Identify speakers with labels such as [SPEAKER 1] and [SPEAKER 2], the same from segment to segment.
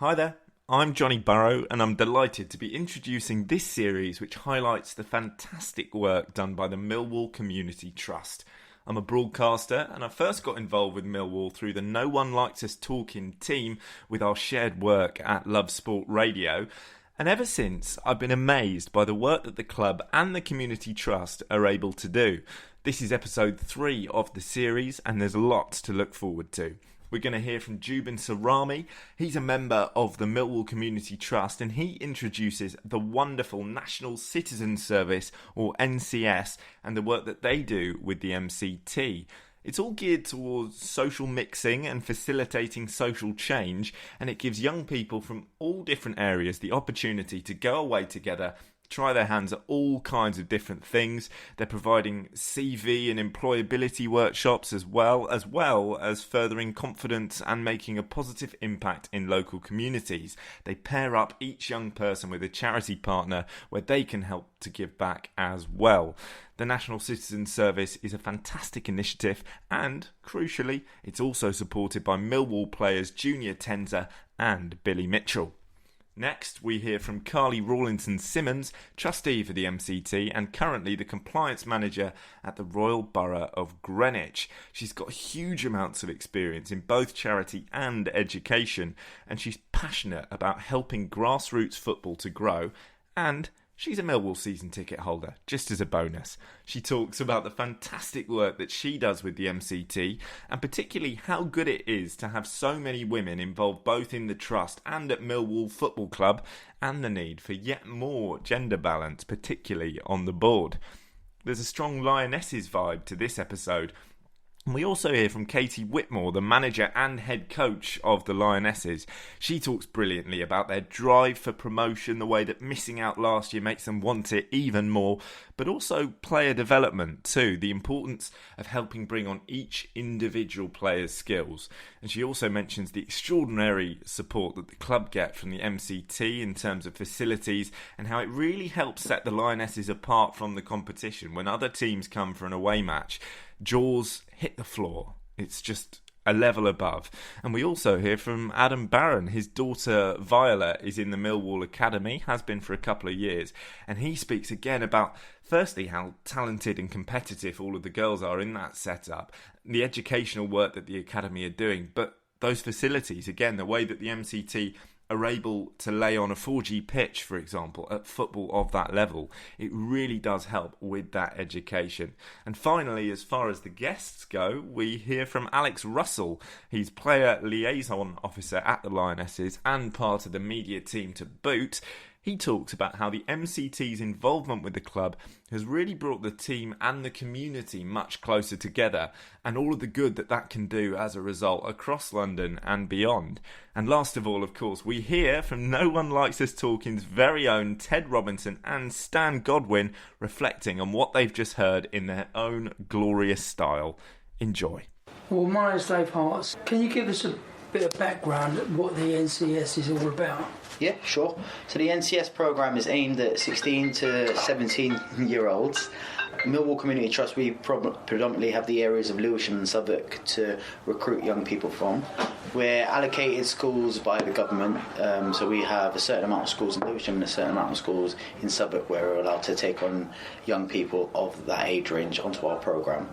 [SPEAKER 1] Hi there, I'm Johnny Burrow and I'm delighted to be introducing this series which highlights the fantastic work done by the Millwall Community Trust. I'm a broadcaster and I first got involved with Millwall through the No One Likes Us Talkin team with our shared work at Love Sport Radio. And ever since, I've been amazed by the work that the club and the Community Trust are able to do. This is episode 3 of the series and there's lots to look forward to. We're going to hear from Joubin Srrami. He's a member of the Millwall Community Trust and he introduces the wonderful National Citizen Service, or NCS, and the work that they do with the MCT. It's all geared towards social mixing and facilitating social change, and it gives young people from all different areas the opportunity to go away together, try their hands at all kinds of different things. They're providing CV and employability workshops as well as furthering confidence and making a positive impact in local communities. They pair up each young person with a charity partner where they can help to give back as well. The National Citizen Service is a fantastic initiative and, crucially, it's also supported by Millwall players Junior Tenza and Billy Mitchell. Next, we hear from Rawlinson Simmons, trustee for the MCT and currently the compliance manager at the Royal Borough of Greenwich. She's got huge amounts of experience in both charity and education, and she's passionate about helping grassroots football to grow, and she's a Millwall season ticket holder, just as a bonus. She talks about the fantastic work that she does with the MCT and particularly how good it is to have so many women involved both in the Trust and at Millwall Football Club, and the need for yet more gender balance, particularly on the board. There's a strong Lionesses vibe to this episode. And we also hear from Katie Whitmore, the manager and head coach of the Lionesses. She talks brilliantly about their drive for promotion, the way that missing out last year makes them want it even more, but also player development too, the importance of helping bring on each individual player's skills. And she also mentions the extraordinary support that the club get from the MCT in terms of facilities and how it really helps set the Lionesses apart from the competition. When other teams come for an away match, jaws hit the floor. It's just a level above. And we also hear from Adam Barron. His daughter Viola is in the Millwall Academy, has been for a couple of years, and he speaks again about firstly how talented and competitive all of the girls are in that setup, the educational work that the academy are doing, but those facilities, again, the way that the MCT are able to lay on a 4G pitch, for example, at football of that level, it really does help with that education. And finally, as far as the guests go, we hear from Alex Russell. He's player liaison officer at the Lionesses and part of the media team to boot. He talks about how the MCT's involvement with the club has really brought the team and the community much closer together, and all of the good that that can do as a result across London and beyond. And last of all, of course, we hear from No One Likes Us Talkin's very own Ted Robinson and Stan Godwin reflecting on what they've just heard in their own glorious style. Enjoy.
[SPEAKER 2] Well, my name's Dave Harts. Can you give us a bit of background at what the NCS is all about?
[SPEAKER 3] Yeah, sure. So the NCS programme is aimed at 16 to 17-year-olds. Millwall Community Trust, we predominantly have the areas of Lewisham and Southwark to recruit young people from. We're allocated schools by the government, so we have a certain amount of schools in Lewisham and a certain amount of schools in Southwark where we're allowed to take on young people of that age range onto our programme.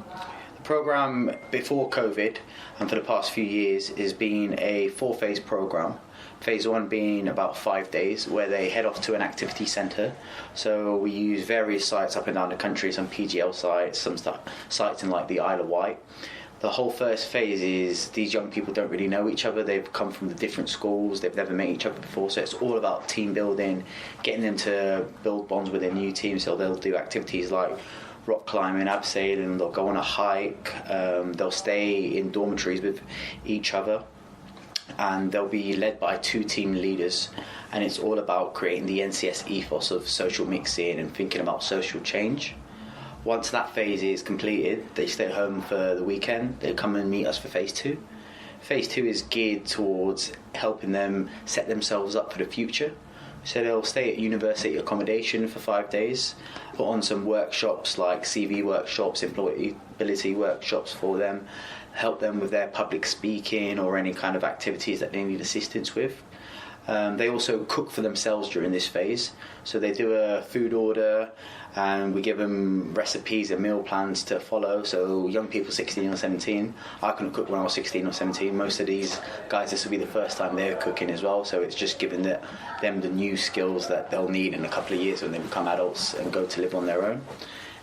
[SPEAKER 3] The programme before COVID and for the past few years has been a 4-phase programme. Phase 1 being about 5 days where they head off to an activity centre. So we use various sites up and down the country, some PGL sites, some sites in like the Isle of Wight. The whole first phase is these young people don't really know each other. They've come from the different schools. They've never met each other before. So it's all about team building, getting them to build bonds with their new team. So they'll do activities like rock climbing, abseiling, they'll go on a hike, they'll stay in dormitories with each other, and they'll be led by 2 team leaders, and it's all about creating the NCS ethos of social mixing and thinking about social change. Once that phase is completed, they stay home for the weekend, they come and meet us for phase 2. Phase 2 is geared towards helping them set themselves up for the future. So they'll stay at university accommodation for 5 days, put on some workshops like CV workshops, employability workshops for them, help them with their public speaking or any kind of activities that they need assistance with. They also cook for themselves during this phase. So they do a food order, and we give them recipes and meal plans to follow. So young people 16 or 17, I couldn't cook when I was 16 or 17. Most of these guys, this will be the first time they're cooking as well. So it's just giving them the new skills that they'll need in a couple of years when they become adults and go to live on their own.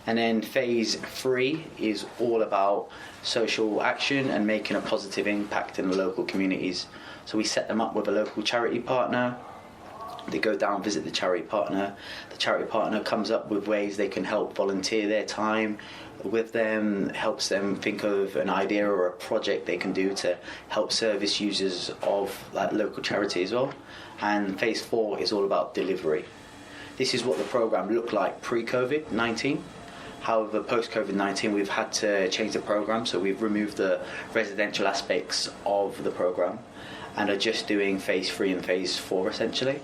[SPEAKER 3] And then phase 3 is all about social action and making a positive impact in the local communities. So we set them up with a local charity partner. They go down, visit the charity partner. The charity partner comes up with ways they can help volunteer their time with them, helps them think of an idea or a project they can do to help service users of that local charity as well. And phase 4 is all about delivery. This is what the programme looked like pre-COVID-19. However, post-COVID-19, we've had to change the programme, so we've removed the residential aspects of the programme and are just doing phase 3 and phase 4 essentially.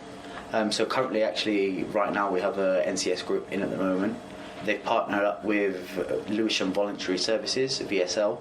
[SPEAKER 3] So currently, actually, right now we have a NCS group in at the moment. They've partnered up with Lewisham Voluntary Services, VSL.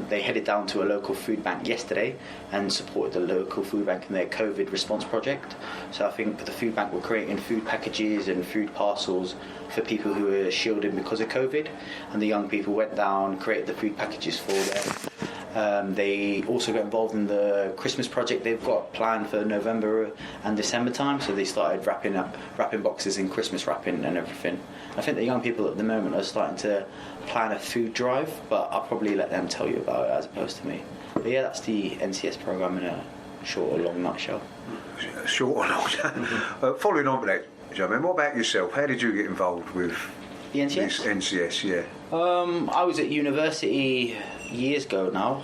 [SPEAKER 3] They headed down to a local food bank yesterday and supported the local food bank in their COVID response project. So I think the food bank were creating food packages and food parcels for people who were shielded because of COVID, and the young people went down, created the food packages for them. They also got involved in the Christmas project they've got planned for November and December time, so they started wrapping boxes in Christmas wrapping and everything. I think the young people at the moment are starting to plan a food drive, but I'll probably let them tell you about it as opposed to me. But yeah, that's the NCS programme in a short or long nutshell.
[SPEAKER 4] Short or long? Following on with that, Joubin, what about yourself? How did you get involved with
[SPEAKER 3] the NCS?
[SPEAKER 4] This NCS, yeah.
[SPEAKER 3] I was at university years ago now,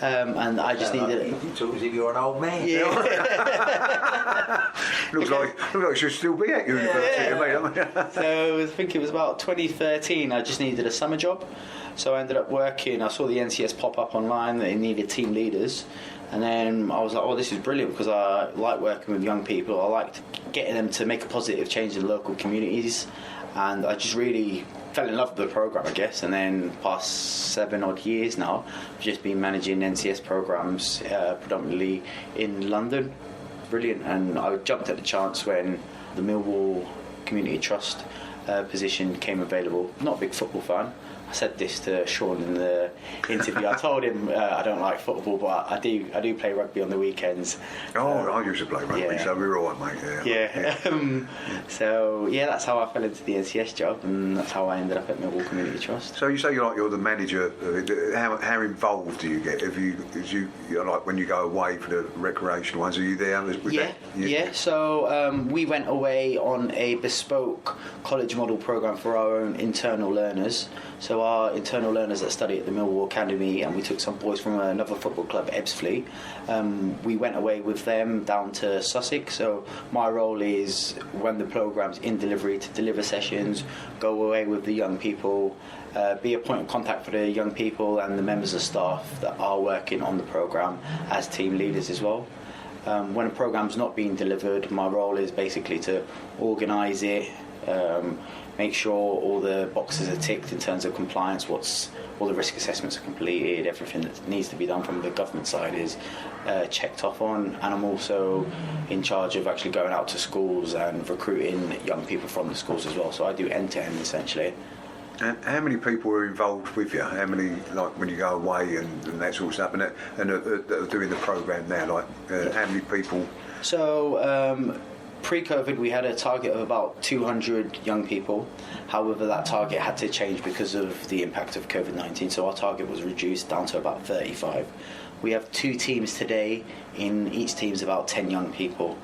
[SPEAKER 3] and I just needed.
[SPEAKER 5] You talk as if you're an old man.
[SPEAKER 3] Yeah.
[SPEAKER 4] looks like you should still be at university, mate.
[SPEAKER 3] So I think it was about 2013. I just needed a summer job, so I ended up working. I saw the NCS pop up online that they needed team leaders, and then I was like, "Oh, this is brilliant," because I like working with young people. I liked getting them to make a positive change in local communities, and I just really fell in love with the programme, I guess. And then past 7 odd years now, I've just been managing NCS programmes predominantly in London. Brilliant. And I jumped at the chance when the Millwall Community Trust position came available. Not a big football fan. I said this to Sean in the interview. I told him I don't like football, but I do play rugby on the weekends.
[SPEAKER 4] I used to play rugby, so we were all right, mate.
[SPEAKER 3] Yeah. So yeah, that's how I fell into the NCS job, and that's how I ended up at Millwall Community Trust.
[SPEAKER 4] So you say you're the manager. How involved do you get? Like when you go away for the recreational ones, are you there?
[SPEAKER 3] Yeah. So we went away on a bespoke college model programme for our own internal learners. So our internal learners that study at the Millwall Academy, and we took some boys from another football club, Ebbsfleet. We went away with them down to Sussex. So my role is, when the programme's in delivery, to deliver sessions, go away with the young people, be a point of contact for the young people and the members of staff that are working on the programme as team leaders as well. When a programme's not being delivered, my role is basically to organise it, make sure all the boxes are ticked in terms of compliance, all the risk assessments are completed, everything that needs to be done from the government side is checked off on, and I'm also in charge of actually going out to schools and recruiting young people from the schools as well, so I do end-to-end essentially.
[SPEAKER 4] And how many people are involved with you? How many, like when you go away and that sort of stuff, and are doing the programme now, how many people?
[SPEAKER 3] So pre-COVID, we had a target of about 200 young people. However, that target had to change because of the impact of COVID-19, so our target was reduced down to about 35. We have 2 teams today. In each team's about 10 young people,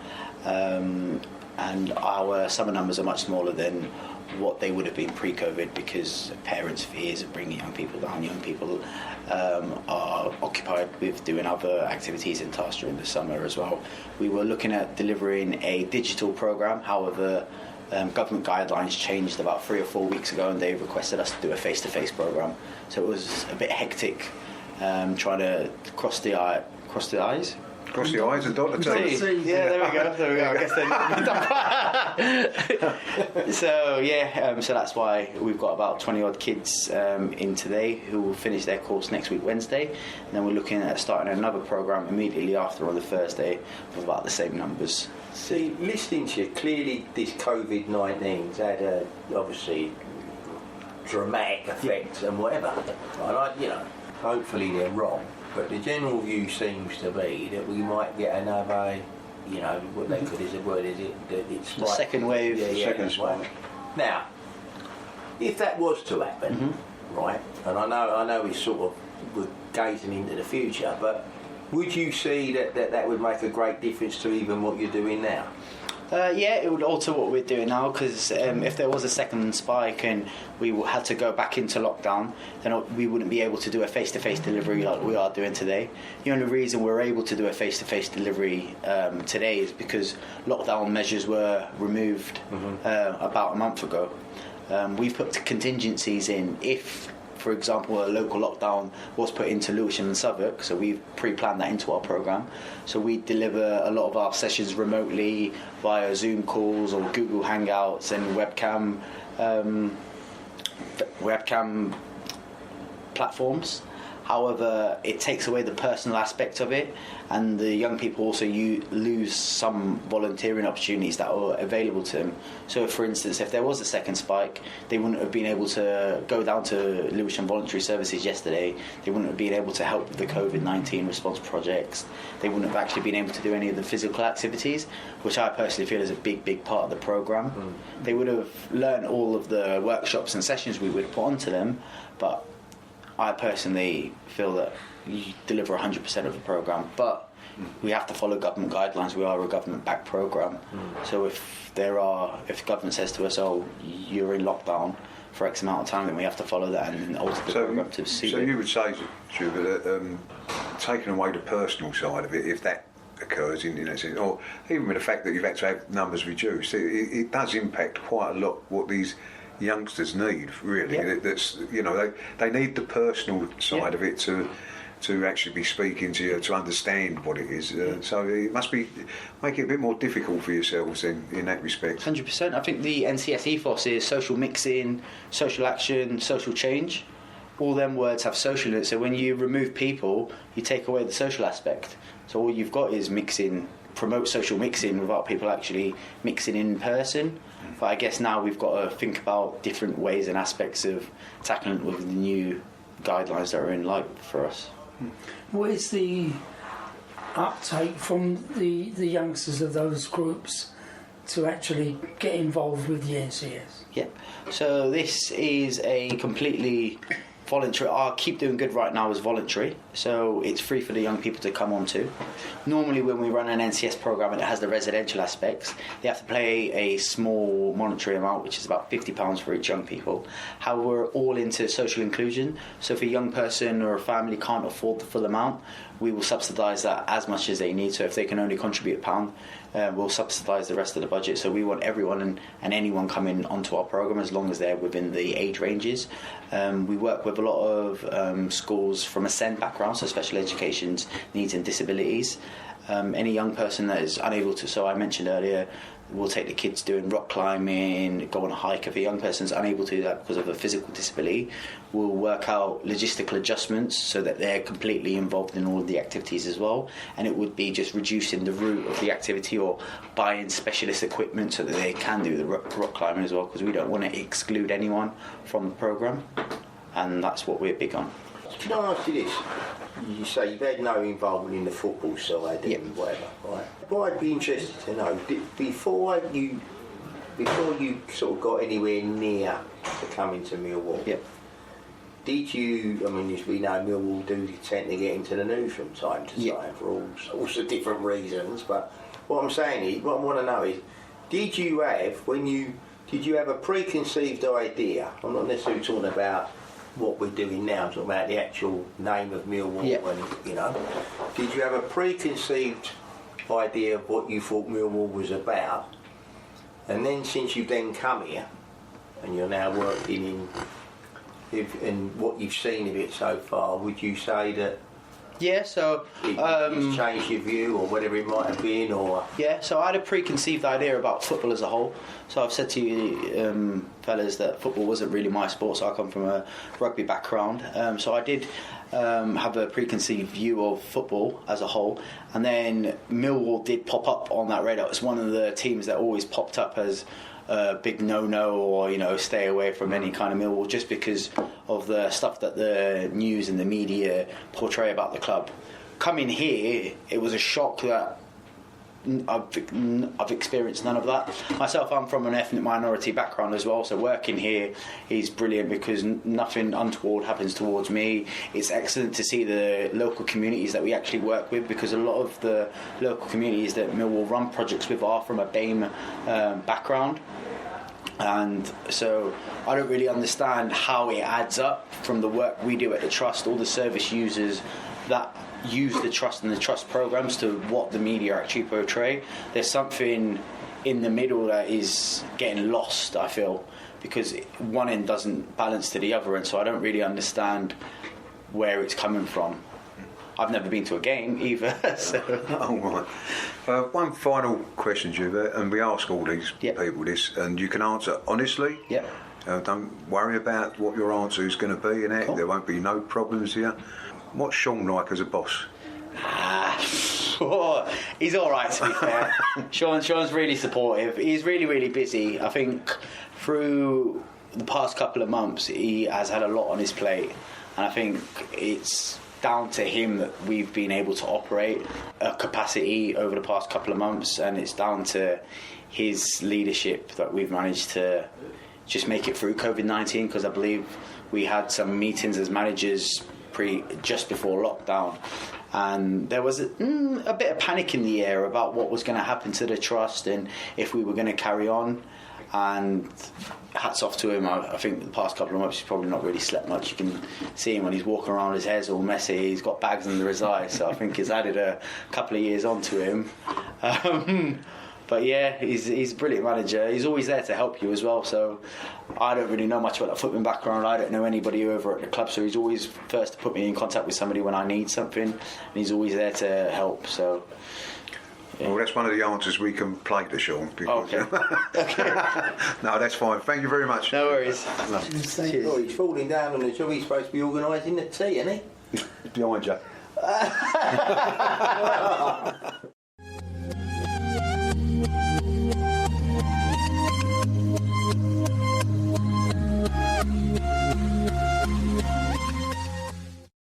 [SPEAKER 3] and our summer numbers are much smaller than what they would have been pre-COVID because parents' fears of bringing young people down. Young people are occupied with doing other activities and tasks during the summer as well. We were looking at delivering a digital programme, however government guidelines changed about 3 or 4 weeks ago and they requested us to do a face-to-face programme, so it was a bit hectic trying to cross the I's.
[SPEAKER 4] Cross the I's and dot the T's.
[SPEAKER 3] Yeah, there we go. I guess then. So that's why we've got about 20 odd kids in today who will finish their course next week Wednesday, and then we're looking at starting another program immediately after on the Thursday with about the same numbers.
[SPEAKER 5] See, listening to you, clearly this COVID-19's had a obviously dramatic effect and whatever. Hopefully they're wrong. But the general view seems to be that we might get another, what they could is a word, is it? That it's
[SPEAKER 3] The second wave.
[SPEAKER 4] Second spike.
[SPEAKER 5] Now, if that was to happen, right, and I know it's sort of, we're gazing into the future, but would you see that would make a great difference to even what you're doing now?
[SPEAKER 3] It would alter what we're doing now, because if there was a second spike and we had to go back into lockdown, then we wouldn't be able to do a face-to-face delivery like we are doing today. The only reason we're able to do a face-to-face delivery today is because lockdown measures were removed about a month ago. We've put contingencies in if, for example, a local lockdown was put into Lewisham and Southwark, so we've pre-planned that into our programme. So we deliver a lot of our sessions remotely via Zoom calls or Google Hangouts and webcam platforms. However, it takes away the personal aspect of it, and the young people also lose some volunteering opportunities that are available to them. So, for instance, if there was a second spike, they wouldn't have been able to go down to Lewisham Voluntary Services yesterday. They wouldn't have been able to help with the COVID-19 response projects. They wouldn't have actually been able to do any of the physical activities, which I personally feel is a big part of the programme. They would have learned all of the workshops and sessions we would put onto them, but I personally feel that you deliver 100% of the programme, but we have to follow government guidelines. We are a government-backed programme. So if government says to us, oh, you're in lockdown for X amount of time, then we have to follow that and alter the programme to suit it.
[SPEAKER 4] So you would say, Joubin, that taking away the personal side of it, if that occurs in that sense, or even with the fact that you've had to have numbers reduced, it does impact quite a lot what these youngsters need, really. That's they need the personal side of it to actually be speaking to you, to understand what it is. So it must make it a bit more difficult for yourselves in that respect.
[SPEAKER 3] 100%. I think the NCS ethos is social mixing, social action, social change. All them words have social in it. So when you remove people, you take away the social aspect. So all you've got is mixing, promote social mixing without people actually mixing in person. But I guess now we've got to think about different ways and aspects of tackling it with the new guidelines that are in light for us.
[SPEAKER 2] What is the uptake from the youngsters of those groups to actually get involved with the NCS?
[SPEAKER 3] Yep. So this is a completely voluntary. Our Keep Doing Good right now is voluntary, so it's free for the young people to come on to. Normally when we run an NCS programme and it has the residential aspects, they have to pay a small monetary amount, which is about £50 for each young people. However, we're all into social inclusion, so if a young person or a family can't afford the full amount, we will subsidise that as much as they need. So if they can only contribute £1, we'll subsidise the rest of the budget. So we want everyone and anyone coming onto our programme as long as they're within the age ranges. We work with a lot of schools from a SEND background, so special education needs and disabilities. Any young person that is unable to, so I mentioned earlier, we'll take the kids doing rock climbing, go on a hike. If a young person's unable to do that because of a physical disability, we'll work out logistical adjustments so that they're completely involved in all of the activities as well. And it would be just reducing the route of the activity or buying specialist equipment so that they can do the rock climbing as well, because we don't want to exclude anyone from the programme, and that's what we're big on.
[SPEAKER 5] Can I ask you this? You say you've had no involvement in the football side and whatever, right? But I'd be interested to know, before you sort of got anywhere near to coming to Millwall, did you, I mean, as we know, Millwall do tend to get into the news from time to time for all sorts of different reasons, but what I'm saying is, what I want to know is, did you have a preconceived idea? I'm not necessarily talking about what we're doing now, I'm talking about the actual name of Millwall, and did you have a preconceived idea of what you thought Millwall was about? And then since you've then come here and you're now working in what you've seen of it so far, would you say that
[SPEAKER 3] Yeah, so
[SPEAKER 5] It's changed your view or whatever it might have been, or
[SPEAKER 3] yeah, so I had a preconceived idea about football as a whole. So I've said to you, fellas, that football wasn't really my sport. So I come from a rugby background. So I did have a preconceived view of football as a whole, and then Millwall did pop up on that radar. It's one of the teams that always popped up as a big no-no, or stay away from any kind of Millwall, just because of the stuff that the news and the media portray about the club. Coming here, it was a shock that I've experienced none of that myself. I'm from an ethnic minority background as well, so working here is brilliant because nothing untoward happens towards me. It's excellent to see the local communities that we actually work with, because a lot of the local communities that Millwall run projects with are from a BAME background, and so I don't really understand how it adds up from the work we do at the Trust, all the service users that use the Trust and the Trust programs, to what the media actually portray. There's something in the middle that is getting lost, I feel, because one end doesn't balance to the other, and so I don't really understand where it's coming from. I've never been to a game either. So.
[SPEAKER 4] Oh, right. One final question, Joubin, and we ask all these people this, and you can answer honestly.
[SPEAKER 3] Yeah.
[SPEAKER 4] Don't worry about what your answer is going to be, and cool. There won't be no problems here. What's Sean like as a boss?
[SPEAKER 3] He's all right, to be fair. Sean's really supportive. He's really, really busy. I think through the past couple of months, he has had a lot on his plate, and I think it's down to him that we've been able to operate a capacity over the past couple of months, and it's down to his leadership that we've managed to just make it through COVID-19, because I believe we had some meetings as managers just before lockdown, and there was a bit of panic in the air about what was going to happen to the Trust and if we were going to carry on. And hats off to him. I think the past couple of months he's probably not really slept much. You can see him when he's walking around, his hair's all messy, he's got bags under his eyes, so I think he's added a couple of years onto him. But yeah, he's a brilliant manager. He's always there to help you as well. So I don't really know much about that football background. I don't know anybody over at the club, so he's always first to put me in contact with somebody when I need something, and he's always there to help. So yeah.
[SPEAKER 4] Well, that's one of the answers we can play to Sean. Because,
[SPEAKER 3] okay.
[SPEAKER 4] No, that's fine. Thank you very much.
[SPEAKER 3] No worries.
[SPEAKER 5] Cheers. Oh, he's falling down on the job. He's supposed to be organising the tea, isn't he?
[SPEAKER 4] Behind you.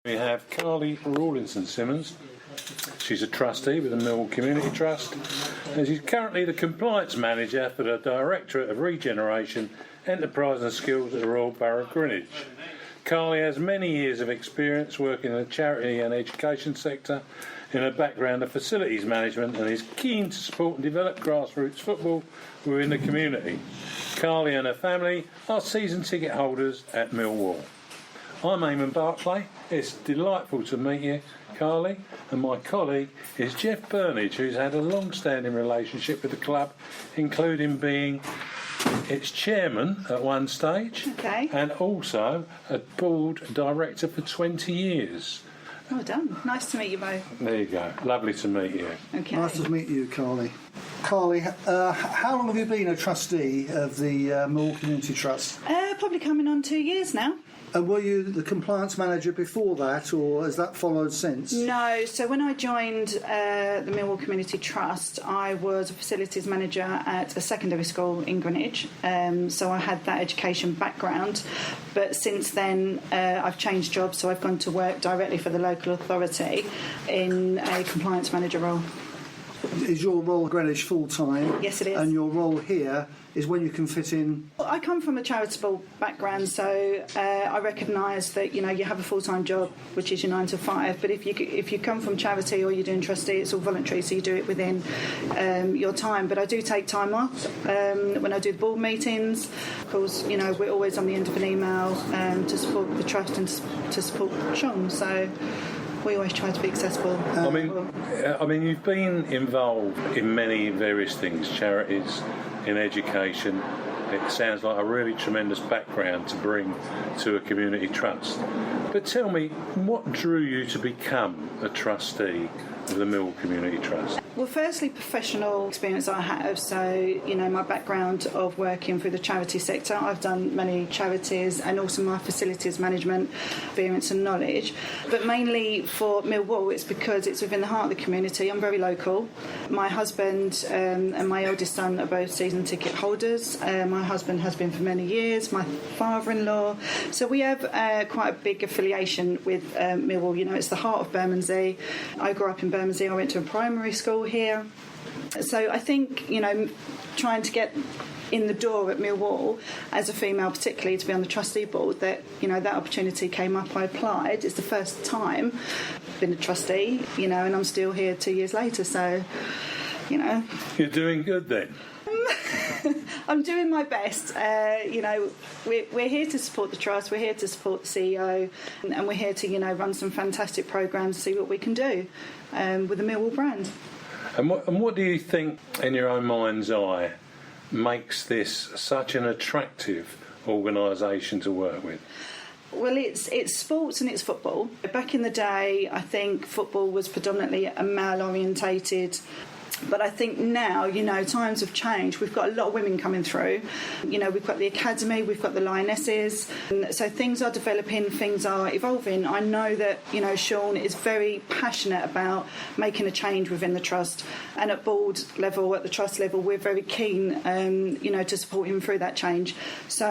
[SPEAKER 6] We have Carly Rawlinson Simmons. She's a trustee with the Millwall Community Trust, and she's currently the compliance manager for the Directorate of Regeneration, Enterprise and Skills at the Royal Borough of Greenwich. Carly has many years of experience working in the charity and education sector in a background of facilities management, and is keen to support and develop grassroots football within the community. Carly and her family are season ticket holders at Millwall. I'm Eamon Barclay. It's delightful to meet you, Carly, and my colleague is Jeff Burnage, who's had a long-standing relationship with the club, including being its chairman at one stage, and also a board director for 20 years.
[SPEAKER 7] Well done. Nice to meet you both.
[SPEAKER 6] There you go. Lovely to meet you.
[SPEAKER 7] Okay.
[SPEAKER 8] Nice to meet you, Carly. Carly, how long have you been a trustee of the Millwall Community Trust?
[SPEAKER 7] Probably coming on 2 years now.
[SPEAKER 8] And were you the compliance manager before that, or has that followed since?
[SPEAKER 7] No, so when I joined the Millwall Community Trust, I was a facilities manager at a secondary school in Greenwich, so I had that education background. But since then, I've changed jobs, so I've gone to work directly for the local authority in a compliance manager role.
[SPEAKER 8] Is your role Greenwich full-time?
[SPEAKER 7] Yes, it is.
[SPEAKER 8] And your role here is when you can fit in?
[SPEAKER 7] I come from a charitable background, so I recognise that you have a full-time job, which is your 9 to 5. But if you come from charity or you're doing trustee, it's all voluntary, so you do it within your time. But I do take time off when I do the board meetings. Of course, we're always on the end of an email to support the trust and to support Sean. So we always try to be accessible.
[SPEAKER 6] I mean, you've been involved in many various things, charities, in education, It sounds like a really tremendous background to bring to a community trust. But tell me, what drew you to become a trustee of the Millwall Community Trust?
[SPEAKER 7] Well, firstly, professional experience I have. So, you know, my background of working through the charity sector, I've done many charities, and also my facilities management experience and knowledge. But mainly for Millwall, it's because it's within the heart of the community. I'm very local. My husband and my eldest son are both season ticket holders. My husband has been for many years, my father-in-law. So we have quite a big affiliation with Millwall. You know, it's the heart of Bermondsey. I grew up in Bermondsey. I went to a primary school here. So I think, you know, trying to get in the door at Millwall as a female, particularly to be on the trustee board, that, you know, that opportunity came up. I applied. It's the first time I've been a trustee, you know, and I'm still here 2 years later. So, you know,
[SPEAKER 6] You're doing good then.
[SPEAKER 7] I'm doing my best. You know, we're here to support the trust. We're here to support the CEO, and we're here to, you know, run some fantastic programs, see what we can do with the Millwall brand.
[SPEAKER 6] And what do you think, in your own mind's eye, makes this such an attractive organisation to work with?
[SPEAKER 7] Well, it's sports and it's football. Back in the day, I think football was predominantly a male-orientated. But I think now, you know, times have changed. We've got a lot of women coming through. You know, we've got the academy, we've got the Lionesses. And so things are developing, things are evolving. I know that, you know, Sean is very passionate about making a change within the trust. And at board level, at the trust level, we're very keen, you know, to support him through that change. So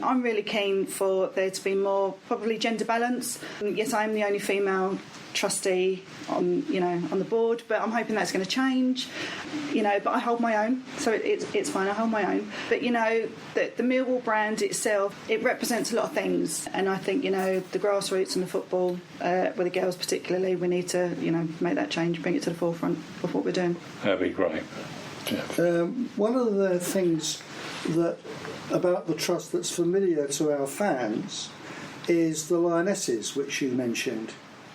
[SPEAKER 7] I'm really keen for there to be more, probably gender balance. Yes, I'm the only female trustee on the board, but I'm hoping that's going to change, you know, but I hold my own, so it's fine. I hold my own, but you know, the Millwall brand itself, it represents a lot of things, and I think, you know, the grassroots and the football, with the girls particularly, we need to, you know, make that change, bring it to the forefront of what we're doing.
[SPEAKER 6] That'd be great. Yeah.
[SPEAKER 8] One of the things that about the trust that's familiar to our fans is the Lionesses, which you mentioned.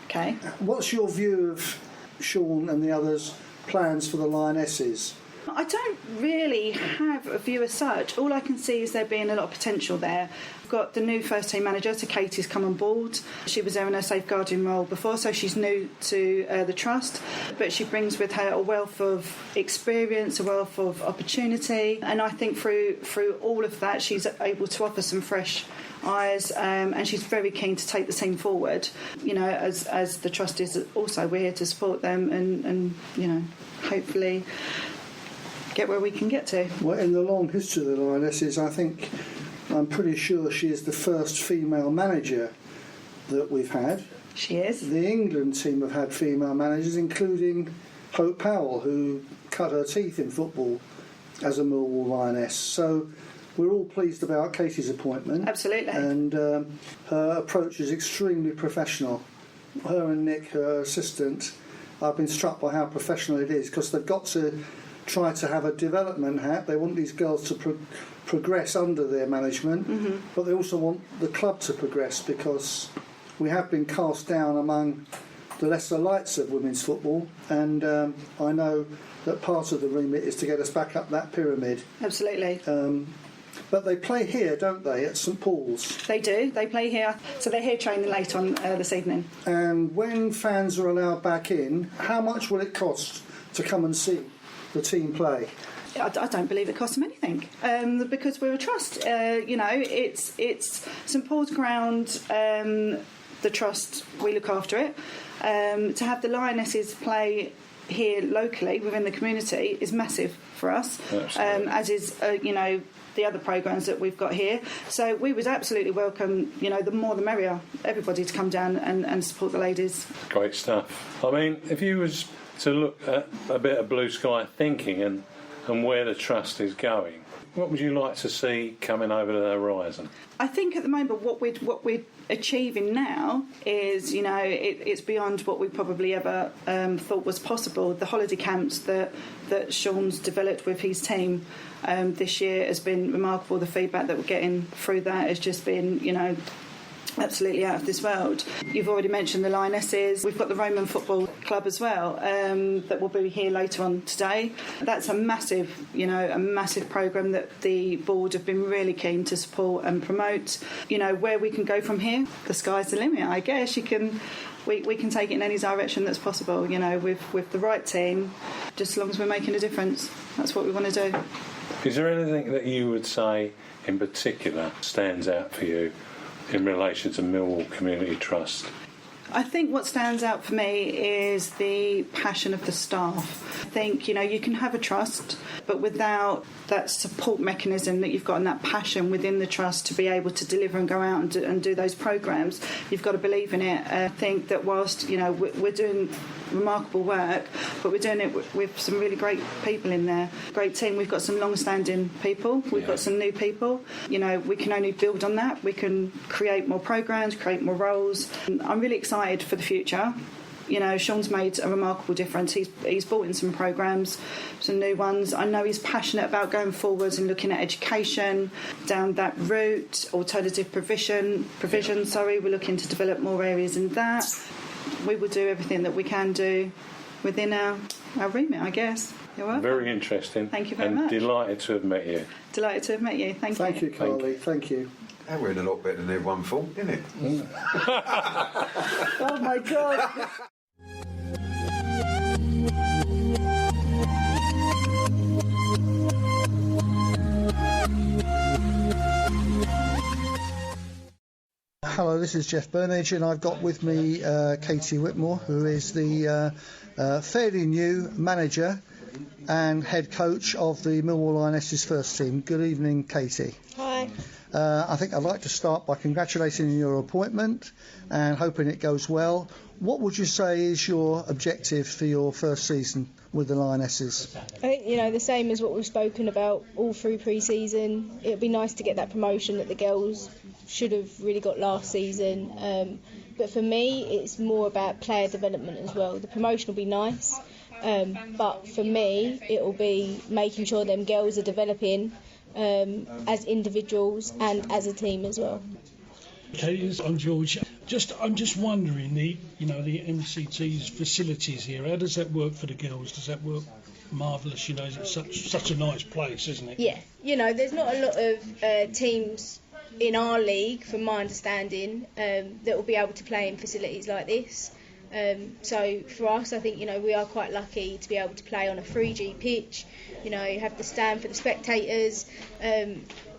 [SPEAKER 7] Okay.
[SPEAKER 8] What's your view of Sean and the others' plans for the Lionesses?
[SPEAKER 7] I don't really have a view as such. All I can see is there being a lot of potential there. We've got the new first team manager, so Katie's come on board. She was there in her safeguarding role before, so she's new to the trust, but she brings with her a wealth of experience, a wealth of opportunity, and I think through all of that she's able to offer some fresh eyes, and she's very keen to take the team forward. You know, as the trustees also, we're here to support them and you know, hopefully get where we can get to.
[SPEAKER 8] Well, in the long history of the Lionesses, I'm pretty sure she is the first female manager that we've had.
[SPEAKER 7] She is.
[SPEAKER 8] The England team have had female managers, including Hope Powell, who cut her teeth in football as a Millwall Lioness. So we're all pleased about Katie's appointment.
[SPEAKER 7] Absolutely.
[SPEAKER 8] And her approach is extremely professional. Her and Nick, her assistant, I've been struck by how professional it is, because they've got to try to have a development hat. They want these girls to progress under their management, but they also want the club to progress, because we have been cast down among the lesser lights of women's football, and I know that part of the remit is to get us back up that pyramid.
[SPEAKER 7] Absolutely.
[SPEAKER 8] But they play here, don't they, at St Paul's?
[SPEAKER 7] They do. They play here. So they're here training late on this evening.
[SPEAKER 8] And when fans are allowed back in, how much will it cost to come and see the team play?
[SPEAKER 7] I don't believe it costs them anything, because we're a trust. You know, it's St Paul's ground. The trust, we look after it. To have the Lionesses play here locally within the community is massive for us, as is you know, the other programmes that we've got here. So we would absolutely welcome, you know, the more the merrier, everybody to come down and support the ladies.
[SPEAKER 6] Great stuff. I mean, if you was to look at a bit of blue sky thinking and where the trust is going, what would you like to see coming over the horizon?
[SPEAKER 7] I think at the moment what we're achieving now is, you know, it's beyond what we probably ever thought was possible. The holiday camps that Sean's developed with his team this year has been remarkable. The feedback that we're getting through that has just been, you know, absolutely out of this world. You've already mentioned the Lionesses. We've got the Roman Football Club as well, that will be here later on today. That's a massive programme that the board have been really keen to support and promote. Where we can go from here, the sky's the limit, I guess. We can take it in any direction that's possible, with the right team, just as long as we're making a difference. That's what we want to do.
[SPEAKER 6] Is there anything that you would say in particular stands out for you in relation to Millwall Community Trust?
[SPEAKER 7] I think what stands out for me is the passion of the staff. I think, you can have a trust, but without that support mechanism that you've got and that passion within the trust to be able to deliver and go out and do those programmes, you've got to believe in it. I think that whilst, we're doing remarkable work, but we're doing it with some really great people in there. Great team. We've got some long-standing people. We've got some new people. We can only build on that. We can create more programmes, create more roles. I'm really excited for the future. Sean's made a remarkable difference. He's brought in some programmes, some new ones. I know he's passionate about going forwards and looking at education down that route, alternative provision. We're looking to develop more areas in that. We will do everything that we can do within our remit, I guess. You're welcome.
[SPEAKER 6] Very interesting.
[SPEAKER 7] Thank you very much.
[SPEAKER 6] And delighted to have met you.
[SPEAKER 7] Delighted to have met you. Thank you.
[SPEAKER 8] Thank you, Carly. Thank you.
[SPEAKER 4] And we're in a lot better than everyone thought, isn't it?
[SPEAKER 8] Oh, my God. Hello, this is Jeff Burnage, and I've got with me Katie Whitmore, who is the fairly new manager and head coach of the Millwall Lionesses first team. Good evening, Katie.
[SPEAKER 9] Hi.
[SPEAKER 8] I think I'd like to start by congratulating you on your appointment and hoping it goes well. What would you say is your objective for your first season with the Lionesses?
[SPEAKER 9] I think, the same as what we've spoken about all through pre-season. It would be nice to get that promotion that the girls should have really got last season. But for me, it's more about player development as well. The promotion will be nice, but for me, it will be making sure them girls are developing as individuals and as a team as well.
[SPEAKER 10] Okay, I'm George. I'm just wondering the MCT's facilities here. How does that work for the girls? Does that work marvellous? It's such a nice place, isn't it?
[SPEAKER 9] Yeah. There's not a lot of teams in our league, from my understanding, that will be able to play in facilities like this. So for us, I think we are quite lucky to be able to play on a 3G pitch. You have the stand for the spectators.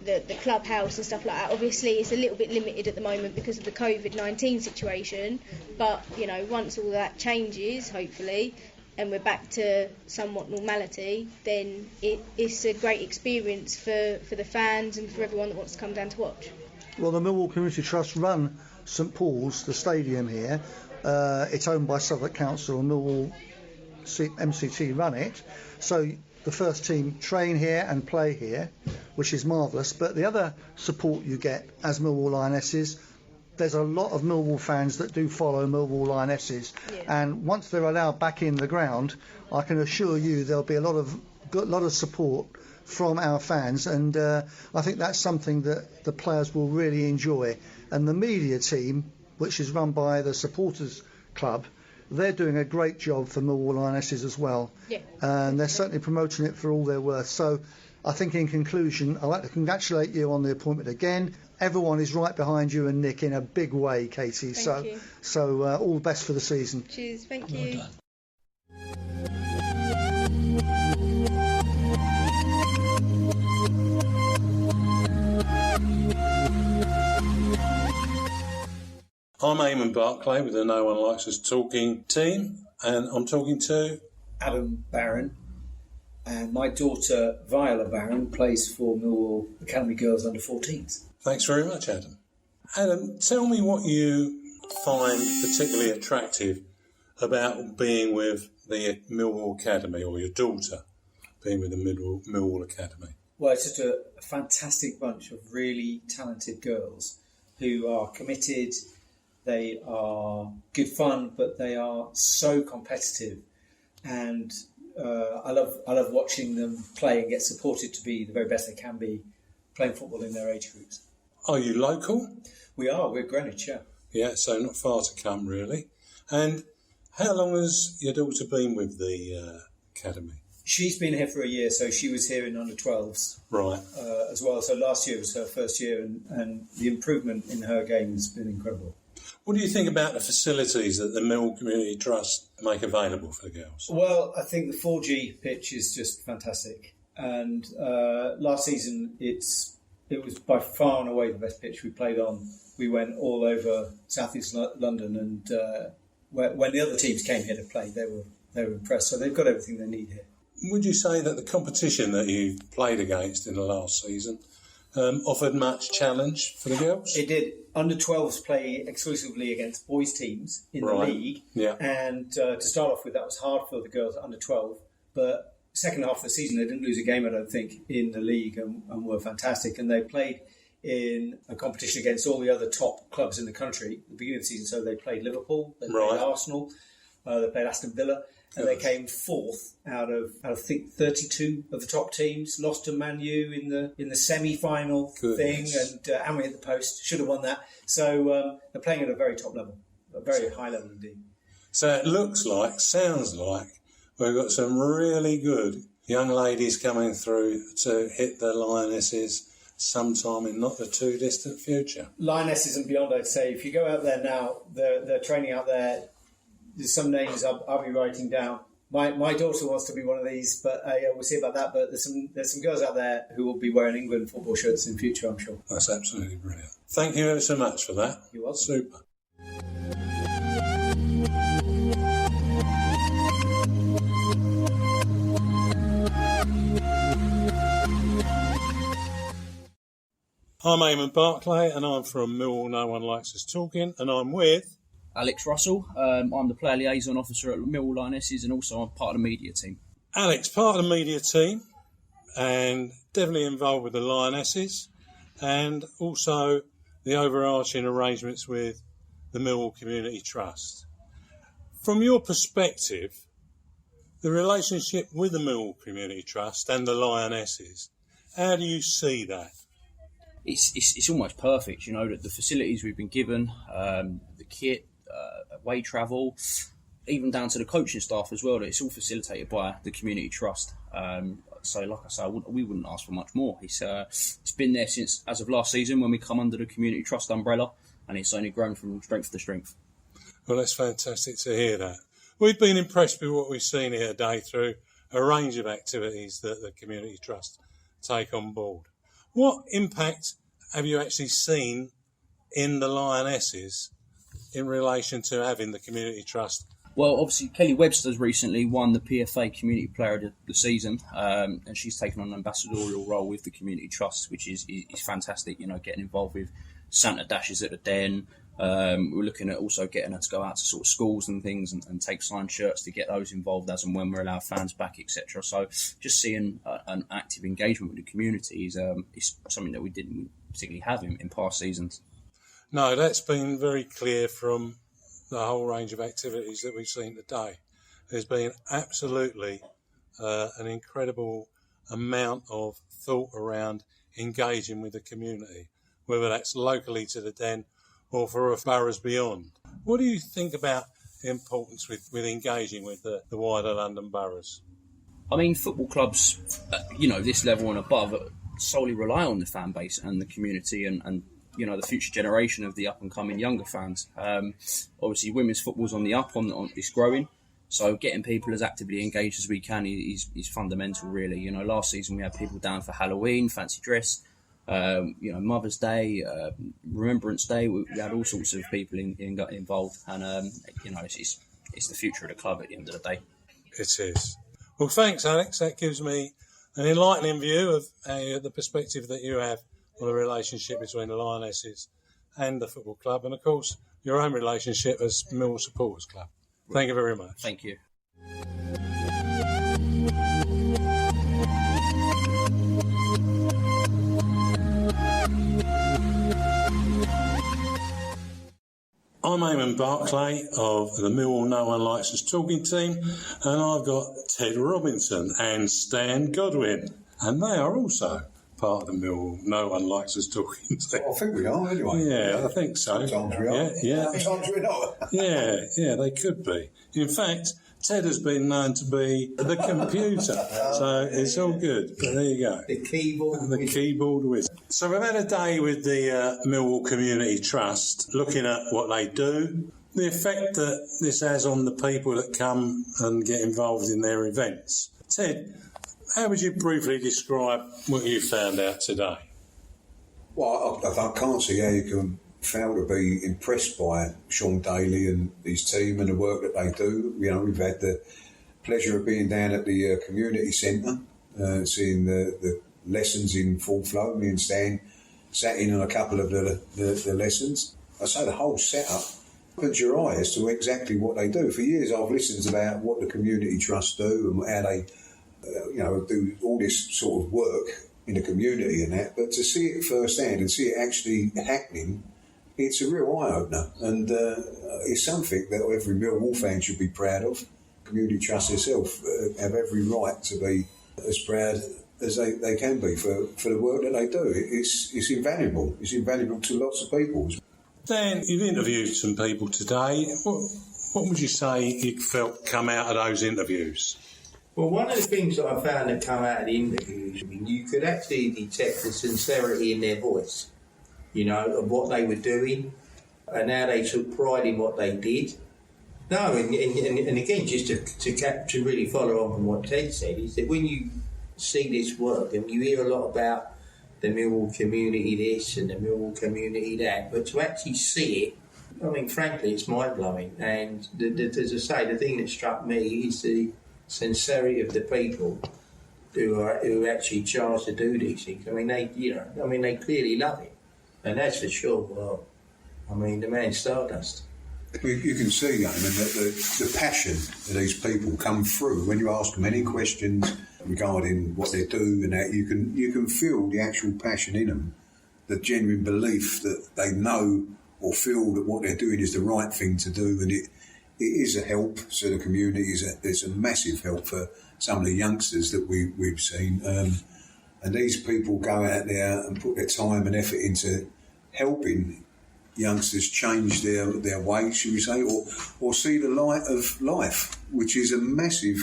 [SPEAKER 9] The clubhouse and stuff like that. Obviously, it's a little bit limited at the moment because of the COVID-19 situation. But once all that changes, hopefully, and we're back to somewhat normality, then it's a great experience for the fans and for everyone that wants to come down to watch.
[SPEAKER 8] Well, the Millwall Community Trust run St Paul's, the stadium here. It's owned by Southwark Council, and Millwall MCT run it. So the first team train here and play here, which is marvellous. But the other support you get as Millwall Lionesses, there's a lot of Millwall fans that do follow Millwall Lionesses, and once they're allowed back in the ground, I can assure you there'll be a lot of support from our fans, and I think that's something that the players will really enjoy. And the media team, which is run by the supporters club, they're doing a great job for Millwall Lionesses as well, and they're certainly promoting it for all they're worth. So I think in conclusion, I'd like to congratulate you on the appointment again. Everyone is right behind you and Nick in a big way, Katie.
[SPEAKER 9] Thank you.
[SPEAKER 8] So all the best for the season.
[SPEAKER 9] Cheers, thank you.
[SPEAKER 6] I'm Eamon Barclay with the No One Likes Us Talking team, and I'm talking to
[SPEAKER 11] Adam Barron, and my daughter Viola Barron plays for Millwall Academy Girls under 14s.
[SPEAKER 6] Thanks very much, Adam. Adam, tell me what you find particularly attractive about being with the Millwall Academy, or your daughter being with the Millwall Academy.
[SPEAKER 11] Well, it's just a fantastic bunch of really talented girls who are committed. They are good fun, but they are so competitive, and I love watching them play and get supported to be the very best they can be playing football in their age groups.
[SPEAKER 6] Are you local?
[SPEAKER 11] We are. We're Greenwich, yeah.
[SPEAKER 6] Yeah, so not far to come, really. And how long has your daughter been with the academy?
[SPEAKER 11] She's been here for a year, so she was here in under-12s
[SPEAKER 6] Right.
[SPEAKER 11] As well. So last year was her first year, and the improvement in her game has been incredible.
[SPEAKER 6] What do you think about the facilities that the Millwall Community Trust make available for the girls?
[SPEAKER 11] Well, I think the 4G pitch is just fantastic. And last season, it was by far and away the best pitch we played on. We went all over South East London, and when the other teams came here to play, they were impressed. So they've got everything they need here.
[SPEAKER 6] Would you say that the competition that you played against in the last season offered much challenge for the girls?
[SPEAKER 11] It did. Under-12s play exclusively against boys' teams in the league.
[SPEAKER 6] Yeah.
[SPEAKER 11] And to start off with, that was hard for the girls at under-12. But second half of the season, they didn't lose a game, I don't think, in the league and were fantastic. And they played in a competition against all the other top clubs in the country at the beginning of the season. So they played Liverpool, they played Arsenal, they played Aston Villa. And they came fourth out of I think 32 of the top teams. Lost to Man U in the semi-final thing, and we hit the post. Should have won that. So they're playing at a very top level, a very high level indeed.
[SPEAKER 6] So it sounds like we've got some really good young ladies coming through to hit the Lionesses sometime in not the too distant future.
[SPEAKER 11] Lionesses and beyond, I'd say. If you go out there now, they're training out there. There's some names I'll be writing down. My daughter wants to be one of these, but we'll see about that. But there's some girls out there who will be wearing England football shirts in future, I'm sure.
[SPEAKER 6] That's absolutely brilliant. Thank you ever so much for that.
[SPEAKER 11] You're welcome.
[SPEAKER 6] Super. I'm Eamon Barclay, and I'm from Millwall No One Likes Us Talking, and I'm with
[SPEAKER 12] Alex Russell. I'm the player liaison officer at Millwall Lionesses, and also I'm part of the media team.
[SPEAKER 6] Alex, part of the media team, and definitely involved with the Lionesses, and also the overarching arrangements with the Millwall Community Trust. From your perspective, the relationship with the Millwall Community Trust and the Lionesses, how do you see that?
[SPEAKER 12] It's almost perfect, you know, that the facilities we've been given, the kit, away travel, even down to the coaching staff as well. It's all facilitated by the Community Trust. So, like I say, we wouldn't ask for much more. It's been there since as of last season when we come under the Community Trust umbrella, and it's only grown from strength to strength.
[SPEAKER 6] Well, that's fantastic to hear that. We've been impressed with what we've seen here today through a range of activities that the Community Trust take on board. What impact have you actually seen in the Lionesses in relation to having the Community Trust?
[SPEAKER 12] Well, obviously, Kelly Webster's recently won the PFA Community Player of the Season, and she's taken on an ambassadorial role with the Community Trust, which is fantastic, you know, getting involved with Santa Dashes at the Den. We're looking at also getting her to go out to sort of schools and things and take signed shirts to get those involved as and when we're allowed fans back, etc. So just seeing an active engagement with the community is something that we didn't particularly have in past seasons.
[SPEAKER 6] No, that's been very clear from the whole range of activities that we've seen today. There's been absolutely an incredible amount of thought around engaging with the community, whether that's locally to the Den or for boroughs beyond. What do you think about the importance with engaging with the wider London boroughs?
[SPEAKER 12] I mean, football clubs, this level and above, solely rely on the fan base and the community and the future generation of the up-and-coming younger fans. Obviously, women's football's on the up, it's growing. So getting people as actively engaged as we can is fundamental, really. You know, last season we had people down for Halloween, fancy dress, Mother's Day, Remembrance Day. We had all sorts of people involved, and it's the future of the club at the end of the day.
[SPEAKER 6] It is. Well, thanks, Alex. That gives me an enlightening view of the perspective that you have on the relationship between the Lionesses and the football club, and of course your own relationship as Millwall Supporters Club. Thank you very much.
[SPEAKER 12] Thank you.
[SPEAKER 6] I'm Eamon Barclay of the Millwall No One Likes Us Talking team, and I've got Ted Robinson and Stan Godwin, and they are also part of the Millwall. No one likes us talking.
[SPEAKER 4] I think we are anyway.
[SPEAKER 6] Yeah, I think so.
[SPEAKER 4] Sometimes we are.
[SPEAKER 6] Yeah.
[SPEAKER 4] Sometimes we're not.
[SPEAKER 6] Yeah, they could be. In fact, Ted has been known to be the computer, so it's all good. But there you go.
[SPEAKER 5] The keyboard
[SPEAKER 6] wizard. So we've had a day with the Millwall Community Trust, looking at what they do, the effect that this has on the people that come and get involved in their events. Ted, how would you briefly describe what you found out today?
[SPEAKER 4] Well, I can't see how you can fail to be impressed by Sean Daly and his team and the work that they do. You know, we've had the pleasure of being down at the community centre, seeing the lessons in full flow. Me and Stan sat in on a couple of the lessons. I say the whole setup opens your eyes to exactly what they do. For years I've listened about what the community trust do and how they do all this sort of work in the community and that, but to see it firsthand and see it actually happening, it's a real eye-opener, and it's something that every Millwall fan should be proud of. Community Trust itself have every right to be as proud as they can be for the work that they do. It's invaluable. It's invaluable to lots of people.
[SPEAKER 6] Dan, you've interviewed some people today. What would you say you felt come out of those interviews?
[SPEAKER 5] Well, one of the things that I found that come out of the interviews, you could actually detect the sincerity in their voice, of what they were doing and how they took pride in what they did. No, and again, just to really follow on from what Ted said, is that when you see this work and you hear a lot about the Millwall community this and the Millwall community that, but to actually see it, frankly, it's mind-blowing. And as I say, the thing that struck me is the sincerity of the people who are actually charged to do these things. They clearly love it. And that's for sure. Well, the man's stardust.
[SPEAKER 4] You can see, Eamon, that the passion of these people come through when you ask them any questions regarding what they do, and that you can feel the actual passion in them, the genuine belief that they know or feel that what they're doing is the right thing to do, and it is a help to the community. It's a massive help for some of the youngsters that we've seen, and these people go out there and put their time and effort into helping youngsters change their ways, should we say, or see the light of life, which is a massive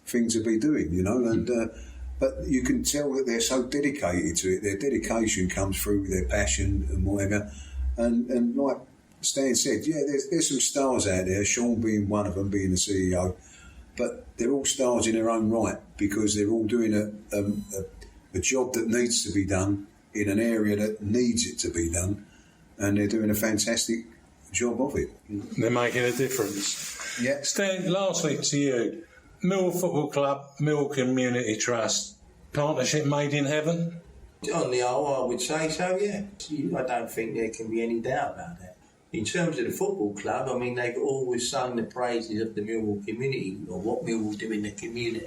[SPEAKER 4] thing to be doing, and but you can tell that they're so dedicated to it. Their dedication comes through with their passion and whatever, and like Stan said, there's some stars out there, Sean being one of them, being the CEO, but they're all stars in their own right because they're all doing a job that needs to be done in an area that needs it to be done, and they're doing a fantastic job of it.
[SPEAKER 6] They're making a difference.
[SPEAKER 4] Yeah.
[SPEAKER 6] Stan, lastly to you, Millwall Football Club, Millwall Community Trust, partnership made in heaven?
[SPEAKER 5] On the whole, I would say so, yeah. I don't think there can be any doubt about that. In terms of the football club, they've always sung the praises of the Millwall community, or what Millwall do in the community,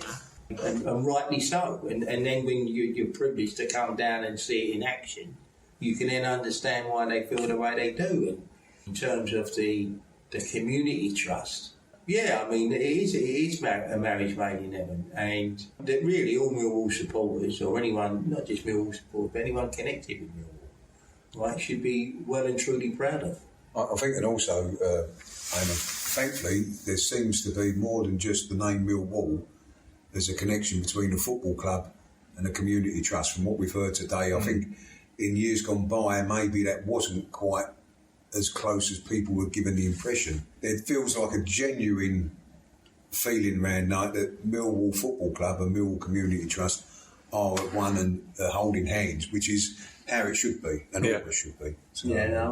[SPEAKER 5] and rightly so. And then when you're privileged to come down and see it in action, you can then understand why they feel the way they do. And in terms of the community trust, it is a marriage made in heaven, and that really all Millwall supporters, or anyone, not just Millwall supporters, but anyone connected with Millwall, right, should be well and truly proud of.
[SPEAKER 4] I think, and also, Eamon, thankfully, there seems to be more than just the name Millwall. There's a connection between the football club and the community trust. From what we've heard today, I think in years gone by, maybe that wasn't quite as close as people were given the impression. It feels like a genuine feeling around that Millwall Football Club and Millwall Community Trust are at one and holding hands, which is how it should be, and always should be. So,
[SPEAKER 5] I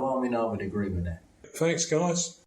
[SPEAKER 5] would agree with that.
[SPEAKER 6] Thanks, guys.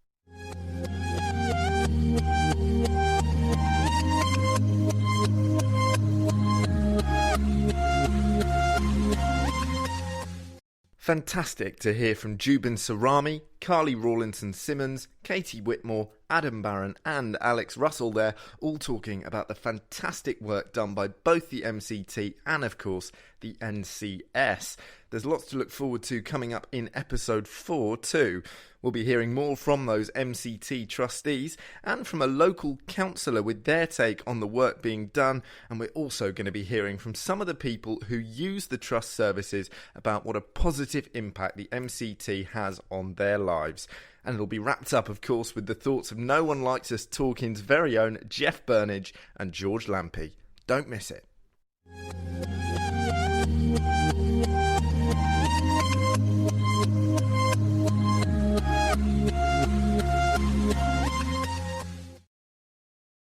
[SPEAKER 1] Fantastic to hear from Joubin Srrami, Rawlinson Simmons, Katie Whitmore Adam Barron and Alex Russell there, all talking about the fantastic work done by both the MCT and, of course, the NCS. There's lots to look forward to coming up in episode 4 too. We'll be hearing more from those MCT trustees and from a local councillor with their take on the work being done, and we're also going to be hearing from some of the people who use the trust services about what a positive impact the MCT has on their lives. And it'll be wrapped up, of course, with the thoughts of No One Likes Us Talkin's very own Jeff Burnage and George Lampy. Don't miss it.